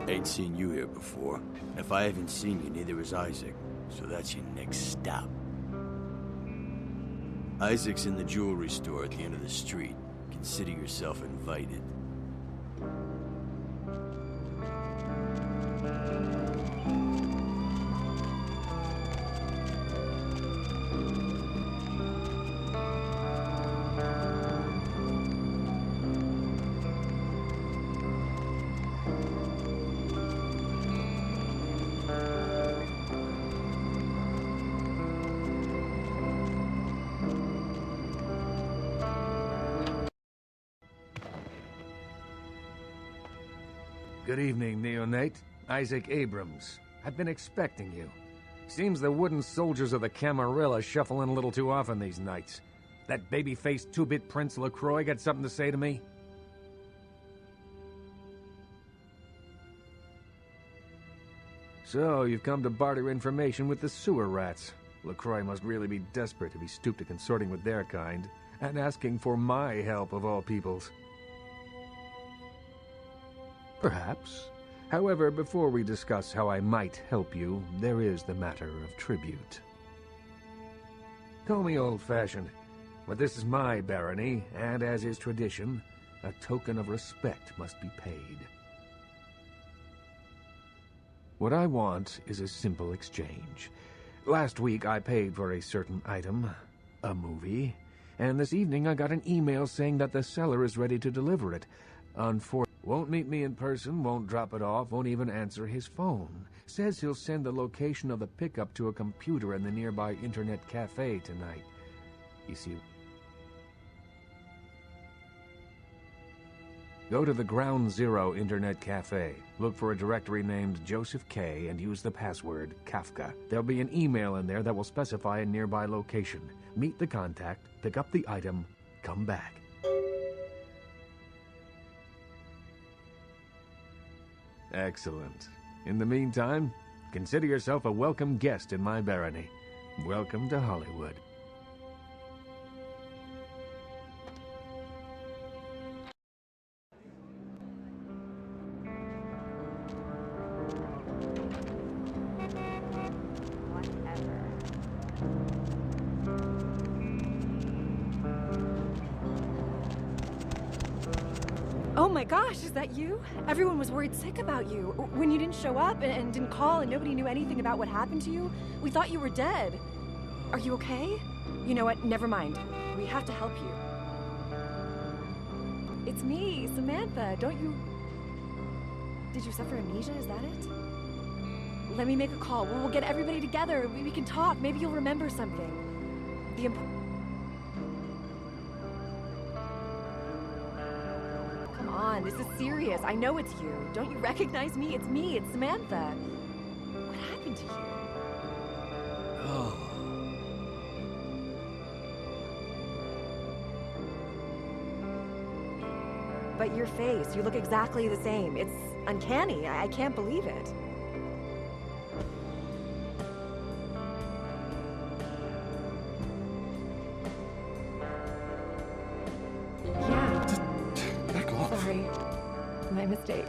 Ain't seen you here before. If I haven't seen you, neither has Isaac. So that's your next stop. Isaac's in the jewelry store at the end of the street. Consider yourself invited. Good evening, neonate. Isaac Abrams. I've been expecting you. Seems the wooden soldiers of the Camarilla shuffle in a little too often these nights. That baby-faced two-bit Prince LaCroix got something to say to me? So, you've come to barter information with the sewer rats. LaCroix must really be desperate if he stooped to consorting with their kind, and asking for my help of all peoples. Perhaps. However, before we discuss how I might help you, there is the matter of tribute. Call me old-fashioned, but this is my barony, and as is tradition, a token of respect must be paid. What I want is a simple exchange. Last week I paid for a certain item, a movie, and this evening I got an email saying that the seller is ready to deliver it. Won't meet me in person, won't drop it off, won't even answer his phone. Says he'll send the location of the pickup to a computer in the nearby internet cafe tonight. You see... Go to the Ground Zero Internet Cafe. Look for a directory named Joseph K. and use the password Kafka. There'll be an email in there that will specify a nearby location. Meet the contact, pick up the item, come back. Excellent. In the meantime, consider yourself a welcome guest in my barony. Welcome to Hollywood. Oh my gosh, is that you? Everyone was worried sick about you. When you didn't show up and didn't call and nobody knew anything about what happened to you, we thought you were dead. Are you okay? You know what? Never mind. We have to help you. It's me, Samantha. Don't you... Did you suffer amnesia? Is that it? Let me make a call. We'll get everybody together. We can talk. Maybe you'll remember something. Come on, this is serious. I know it's you. Don't you recognize me? It's me. It's Samantha. What happened to you? Oh. But your face, you look exactly the same. It's uncanny. I can't believe it. Yeah. Just back off. Sorry. My mistake.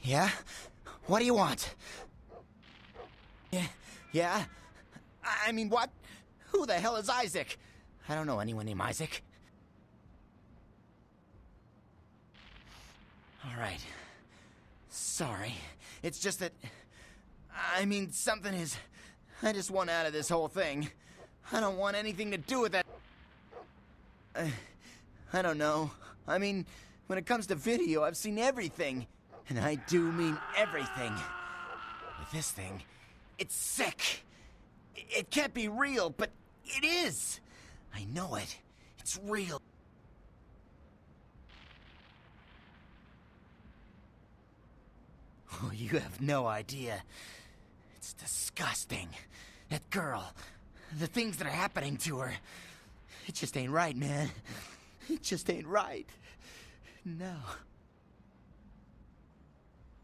Yeah? What do you want? Yeah? I mean, what? Who the hell is Isaac? I don't know anyone named Isaac. Alright. Sorry. It's just that... I mean, something is... I just want out of this whole thing. I don't want anything to do with that... I don't know. I mean, when it comes to video, I've seen everything. And I do mean everything. With this thing, it's sick. It can't be real, but it is. I know it. It's real. Oh, you have no idea. It's disgusting. That girl. The things that are happening to her. It just ain't right, man. It just ain't right. No.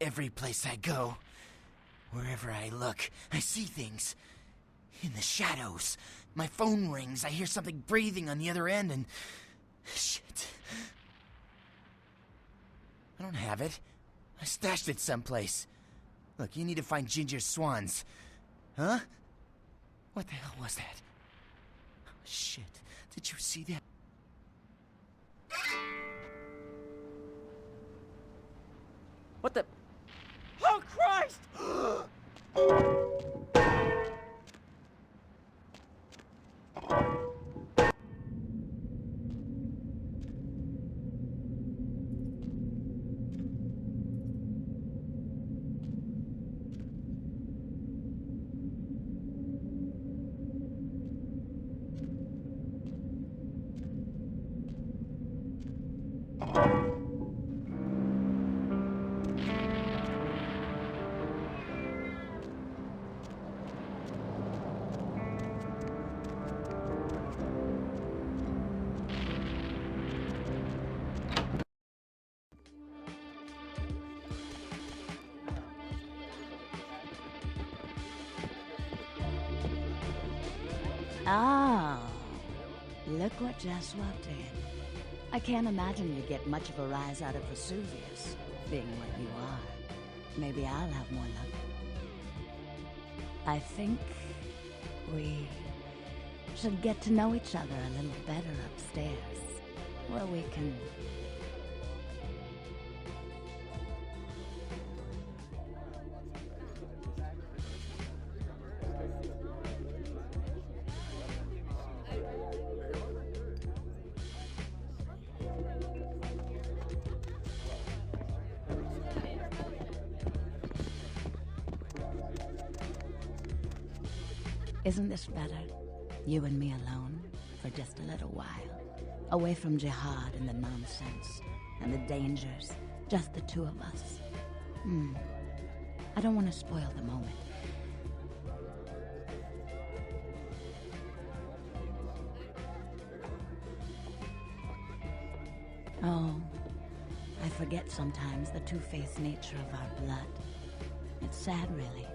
Every place I go, wherever I look, I see things. In the shadows. My phone rings, I hear something breathing on the other end, and... Shit. I don't have it. I stashed it someplace. Look, you need to find Ginger's swans. Huh? What the hell was that? Oh, shit. Did you see that? What the... Oh, Christ! Oh, look what just walked in. I can't imagine you get much of a rise out of Vesuvius, being what you are. Maybe I'll have more luck. I think we should get to know each other a little better upstairs, where we can... Isn't this better? You and me alone, for just a little while. Away from jihad and the nonsense, and the dangers. Just the two of us. I don't want to spoil the moment. Oh, I forget sometimes the two-faced nature of our blood. It's sad, really,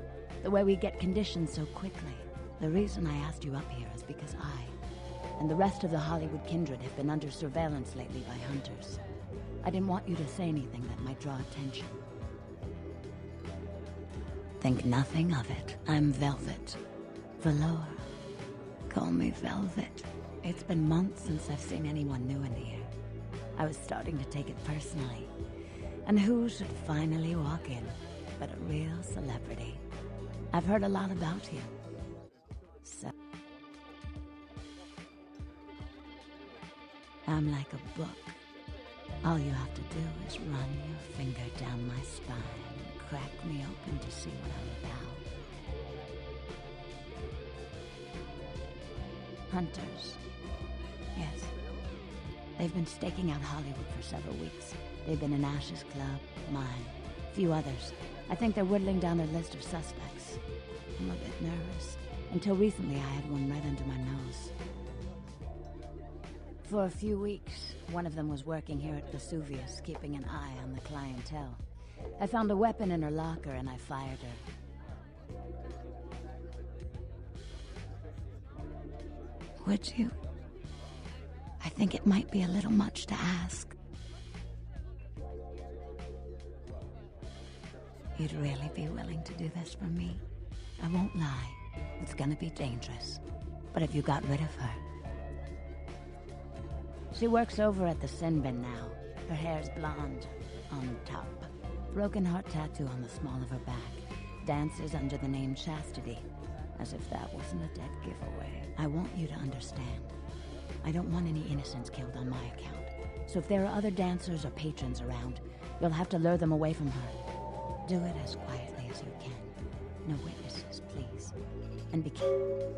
the way we get conditioned so quickly. The reason I asked you up here is because I, and the rest of the Hollywood kindred have been under surveillance lately by hunters. I didn't want you to say anything that might draw attention. Think nothing of it. I'm Velvet. Velour. Call me Velvet. It's been months since I've seen anyone new in here. I was starting to take it personally. And who should finally walk in but a real celebrity? I've heard a lot about you. So I'm like a book. All you have to do is run your finger down my spine and crack me open to see what I'm about. Hunters. Yes. They've been staking out Hollywood for several weeks. They've been in Ash's club, mine, a few others. I think they're whittling down their list of suspects. I'm a bit nervous. Until recently, I had one right under my nose. For a few weeks, one of them was working here at Vesuvius, keeping an eye on the clientele. I found a weapon in her locker and I fired her. Would you? I think it might be a little much to ask. You'd really be willing to do this for me? I won't lie. It's gonna be dangerous. But have you got rid of her? She works over at the sin bin now. Her hair's blonde on top. Broken heart tattoo on the small of her back. Dances under the name Chastity. As if that wasn't a dead giveaway. I want you to understand. I don't want any innocents killed on my account. So if there are other dancers or patrons around, you'll have to lure them away from her. Do it as quietly as you can. No witnesses, please. And be careful.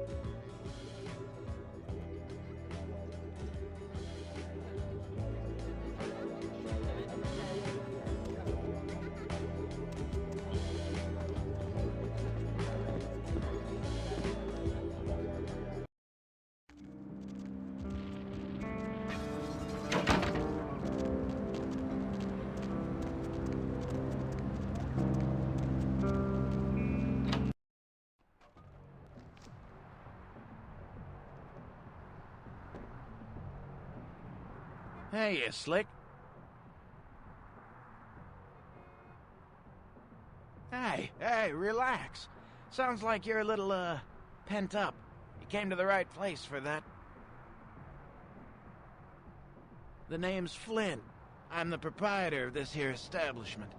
Hey, you slick. Hey, relax. Sounds like you're a little, pent up. You came to the right place for that. The name's Flynn. I'm the proprietor of this here establishment.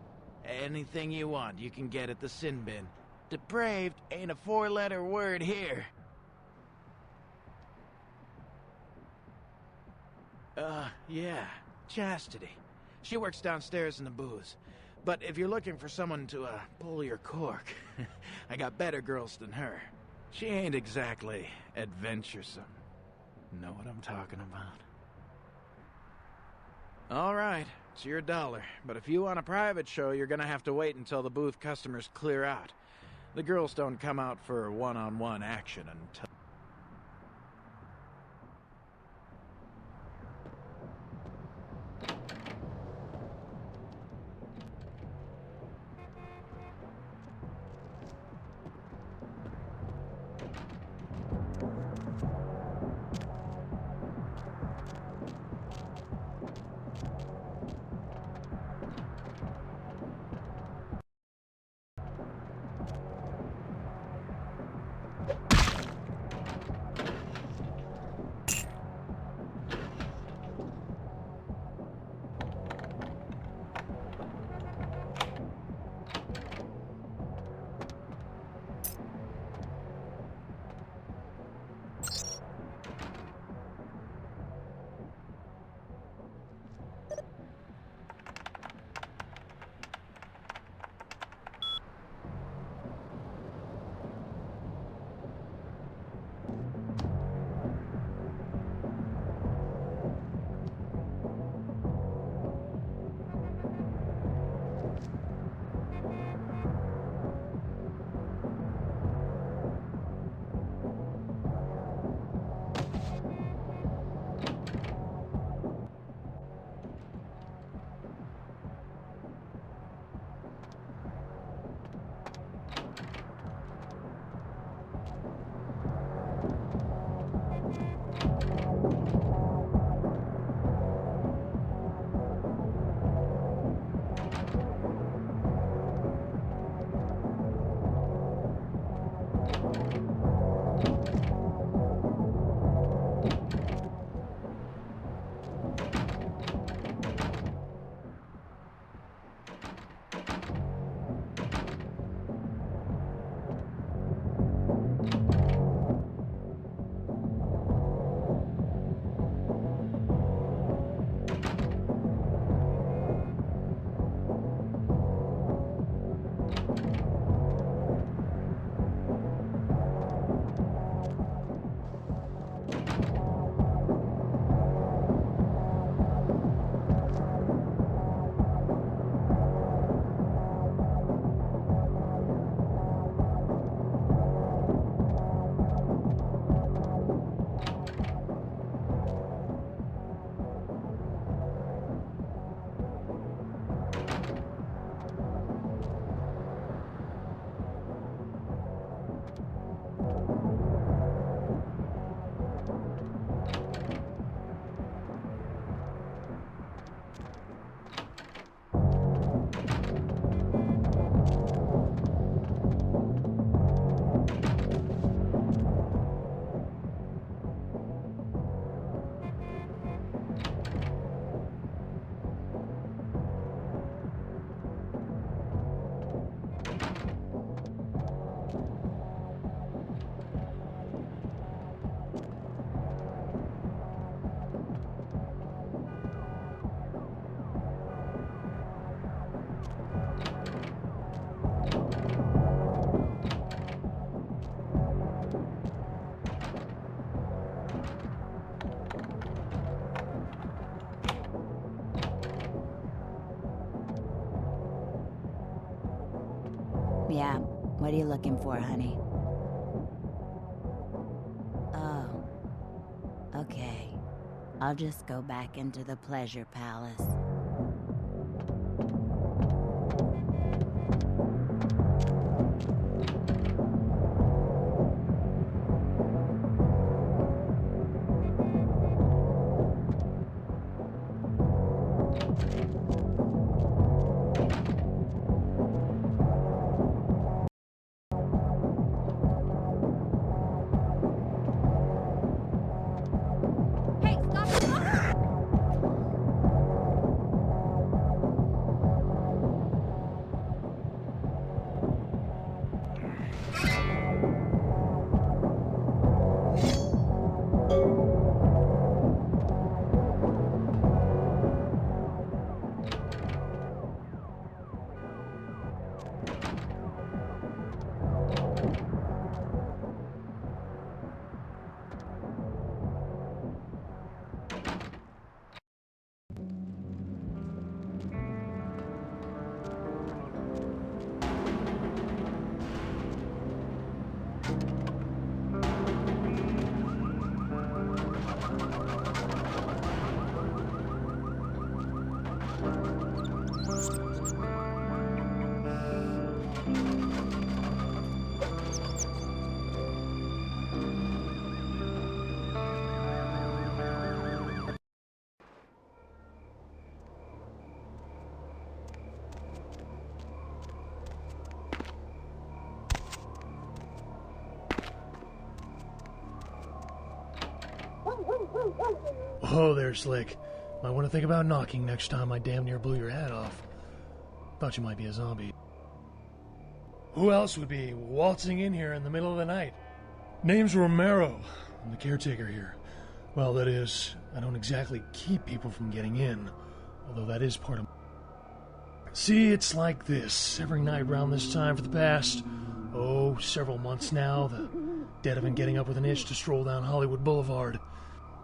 Anything you want, you can get at the sin bin. Depraved ain't a four-letter word here. Yeah, Chastity. She works downstairs in the booze. But if you're looking for someone to, pull your cork, I got better girls than her. She ain't exactly adventuresome. Know what I'm talking about? All right, it's your $1. But if you want a private show, you're gonna have to wait until the booth customers clear out. The girls don't come out for one-on-one action until... Yeah, what are you looking for, honey? Oh, okay. I'll just go back into the pleasure palace. Hey, stop! Oh, there, Slick. Might want to think about knocking next time I damn near blew your hat off. Thought you might be a zombie. Who else would be waltzing in here in the middle of the night? Name's Romero. I'm the caretaker here. Well, that is, I don't exactly keep people from getting in, although that is part of... See, it's like this. Every night around this time for the past, several months now, the dead have been getting up with an itch to stroll down Hollywood Boulevard.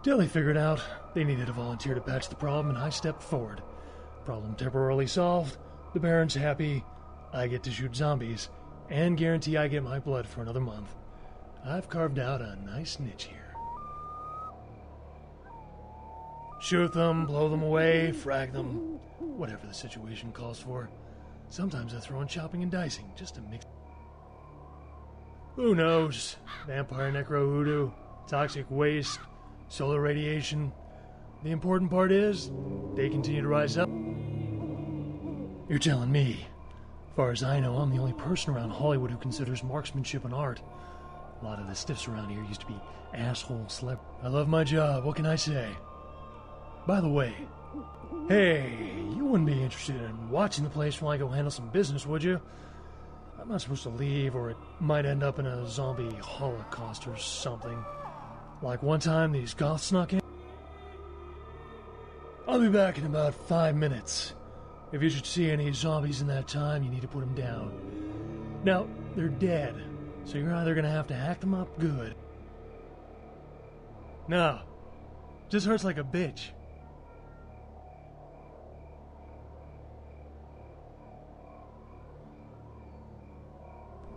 Till they figured out they needed a volunteer to patch the problem, and I stepped forward. Problem temporarily solved, the Baron's happy, I get to shoot zombies, and guarantee I get my blood for another month. I've carved out a nice niche here. Shoot them, blow them away, frag them, whatever the situation calls for. Sometimes I throw in chopping and dicing, just to mix... Who knows? Vampire necro hoodoo, toxic waste, solar radiation. The important part is, they continue to rise up. You're telling me. As far as I know, I'm the only person around Hollywood who considers marksmanship an art. A lot of the stiffs around here used to be asshole celeb. I love my job, what can I say? By the way, hey, you wouldn't be interested in watching the place while I go handle some business, would you? I'm not supposed to leave, or it might end up in a zombie holocaust or something. Like one time these goths snuck in. I'll be back in about 5 minutes. If you should see any zombies in that time, you need to put them down. Now, they're dead, so you're either gonna have to hack them up good. No, just hurts like a bitch.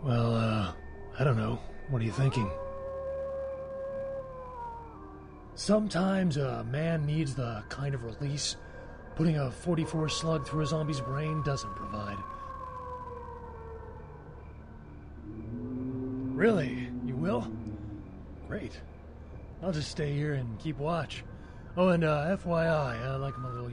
Well, I don't know. What are you thinking? Sometimes a man needs the kind of release putting a 44 slug through a zombie's brain doesn't provide. Really? You will? Great. I'll just stay here and keep watch. Oh, and FYI, I like my little,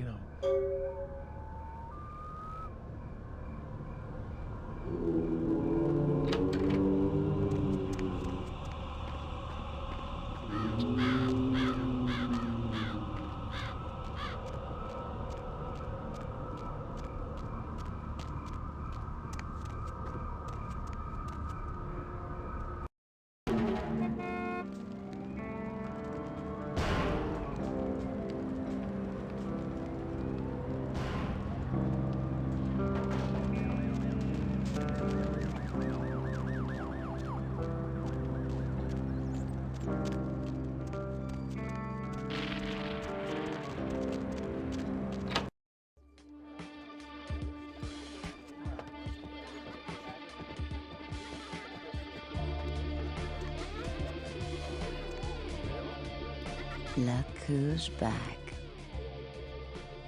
Look who's back.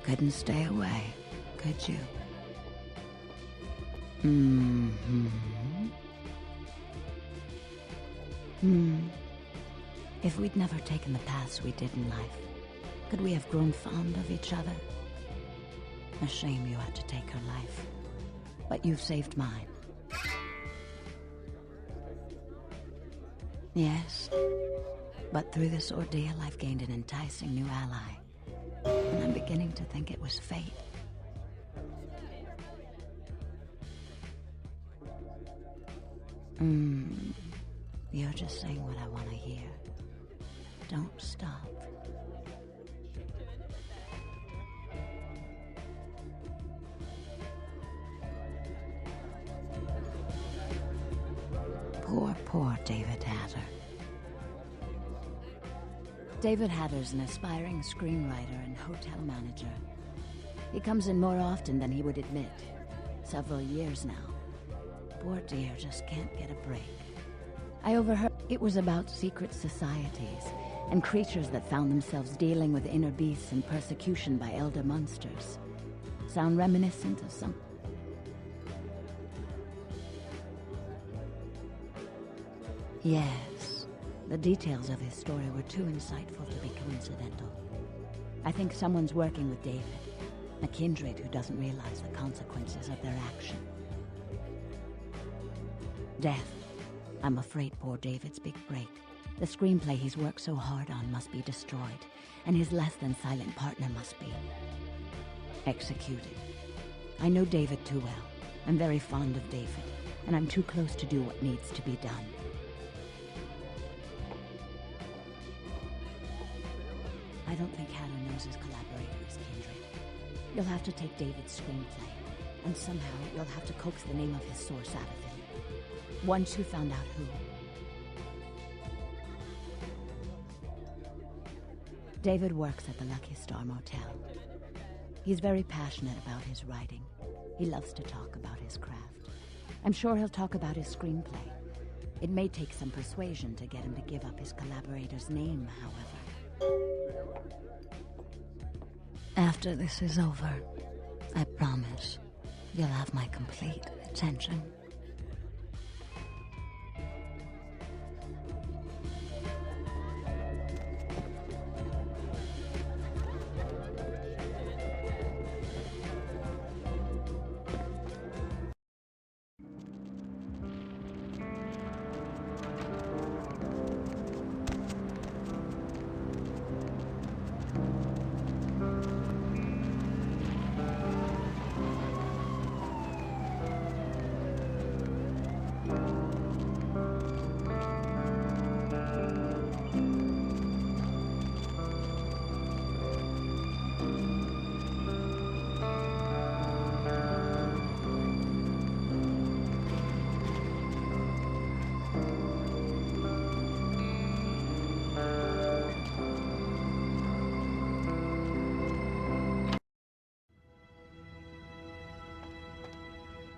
Couldn't stay away, could you? If we'd never taken the paths we did in life, could we have grown fond of each other? A shame you had to take her life, but you've saved mine. Yes, but through this ordeal I've gained an enticing new ally, and I'm beginning to think it was fate. You're just saying what I want to hear. Don't stop. Poor David Hatter. David Hatter's an aspiring screenwriter and hotel manager. He comes in more often than he would admit. Several years now. Poor dear just can't get a break. I overheard it was about secret societies and creatures that found themselves dealing with inner beasts and persecution by elder monsters. Sound reminiscent of some... Yes, the details of his story were too insightful to be coincidental. I think someone's working with David, a kindred who doesn't realize the consequences of their action. Death. I'm afraid poor David's big break. The screenplay he's worked so hard on must be destroyed, and his less-than-silent partner must be executed. I know David too well. I'm very fond of David, and I'm too close to do what needs to be done. I don't think Hatter knows his collaborator is kindred. You'll have to take David's screenplay, and somehow you'll have to coax the name of his source out of him. Once you found out who. David works at the Lucky Star Motel. He's very passionate about his writing. He loves to talk about his craft. I'm sure he'll talk about his screenplay. It may take some persuasion to get him to give up his collaborator's name, however. After this is over, I promise you'll have my complete attention.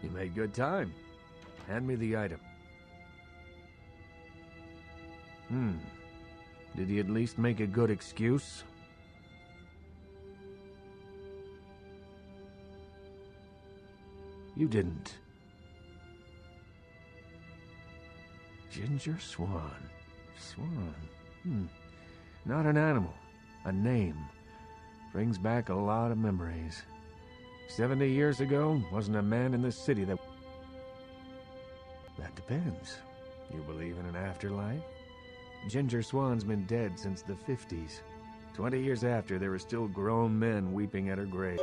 You made good time. Hand me the item. Did he at least make a good excuse? You didn't. Ginger Swan. Swan. Not an animal. A name. Brings back a lot of memories. 70 years ago, wasn't a man in this city that... That depends. You believe in an afterlife? Ginger Swan's been dead since the 50s. 20 years after, there were still grown men weeping at her grave.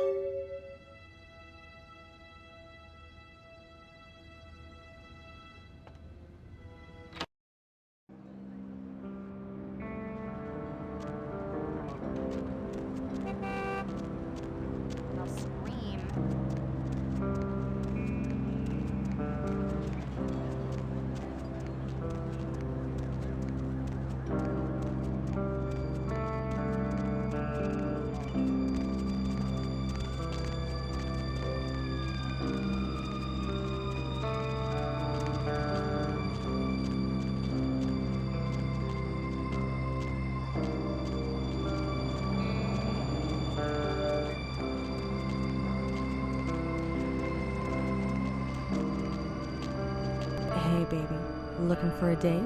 Looking for a date?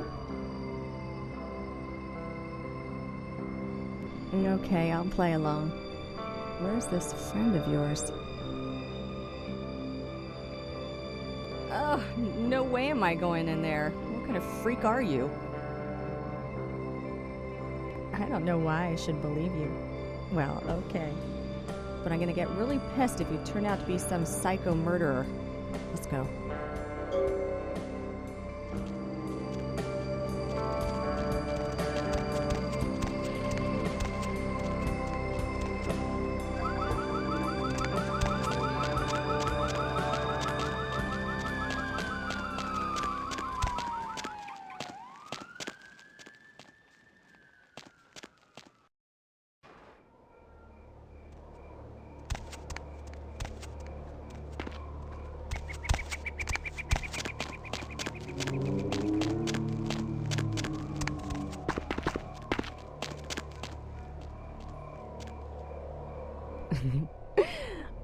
Okay, I'll play along. Where's this friend of yours? Oh, no way am I going in there. What kind of freak are you? I don't know why I should believe you. Well, okay. But I'm gonna get really pissed if you turn out to be some psycho murderer. Let's go.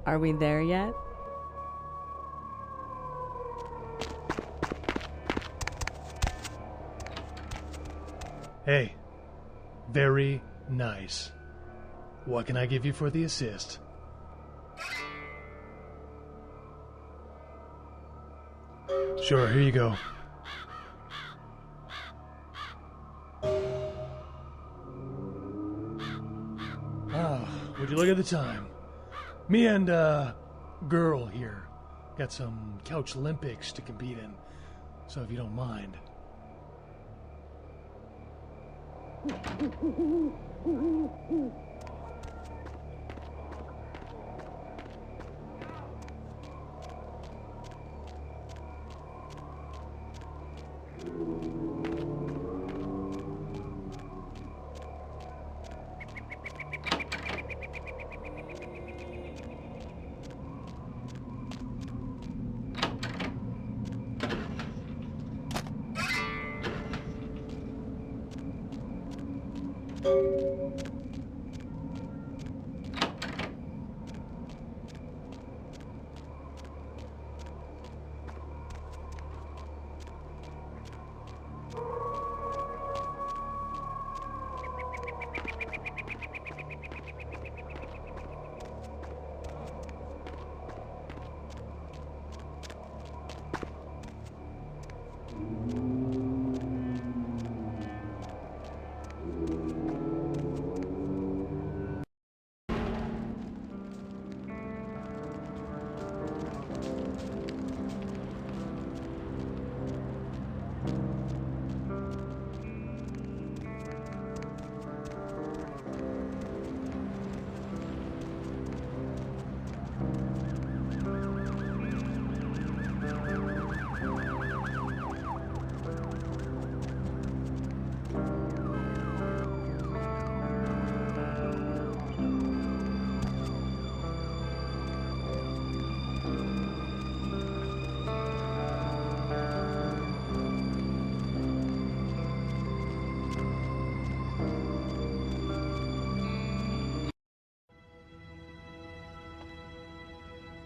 Are we there yet? Hey, very nice. What can I give you for the assist? Sure, here you go. Ah, would you look at the time? Me and, girl here got some couch Olympics to compete in, so if you don't mind.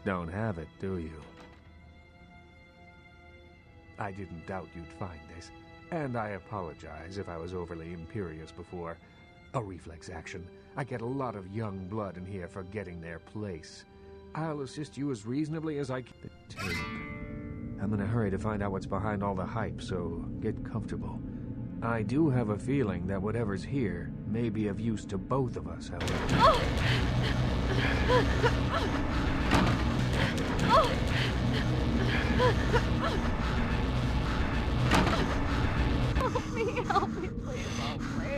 Don't have it, do you? I didn't doubt you'd find this, and I apologize if I was overly imperious before. A reflex action. I get a lot of young blood in here forgetting their place. I'll assist you as reasonably as I can. The tape. I'm in a hurry to find out what's behind all the hype, so get comfortable. I do have a feeling that whatever's here may be of use to both of us, however. Oh! Help me, please, oh, please.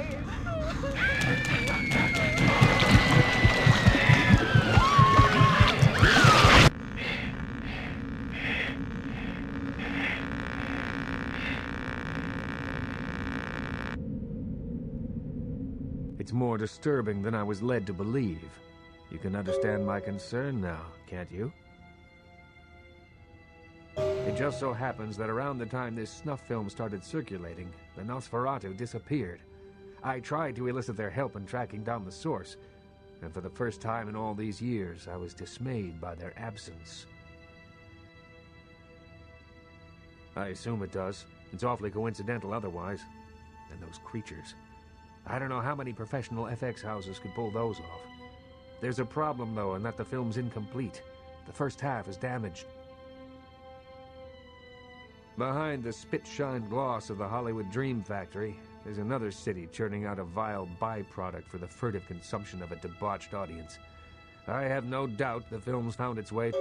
It's more disturbing than I was led to believe. You can understand my concern now, can't you? It just so happens that around the time this snuff film started circulating, the Nosferatu disappeared. I tried to elicit their help in tracking down the source, and for the first time in all these years, I was dismayed by their absence. I assume it does. It's awfully coincidental otherwise. And those creatures. I don't know how many professional FX houses could pull those off. There's a problem, though, in that the film's incomplete. The first half is damaged. Behind the spit-shine gloss of the Hollywood Dream Factory, there's another city churning out a vile byproduct for the furtive consumption of a debauched audience. I have no doubt the film's found its way...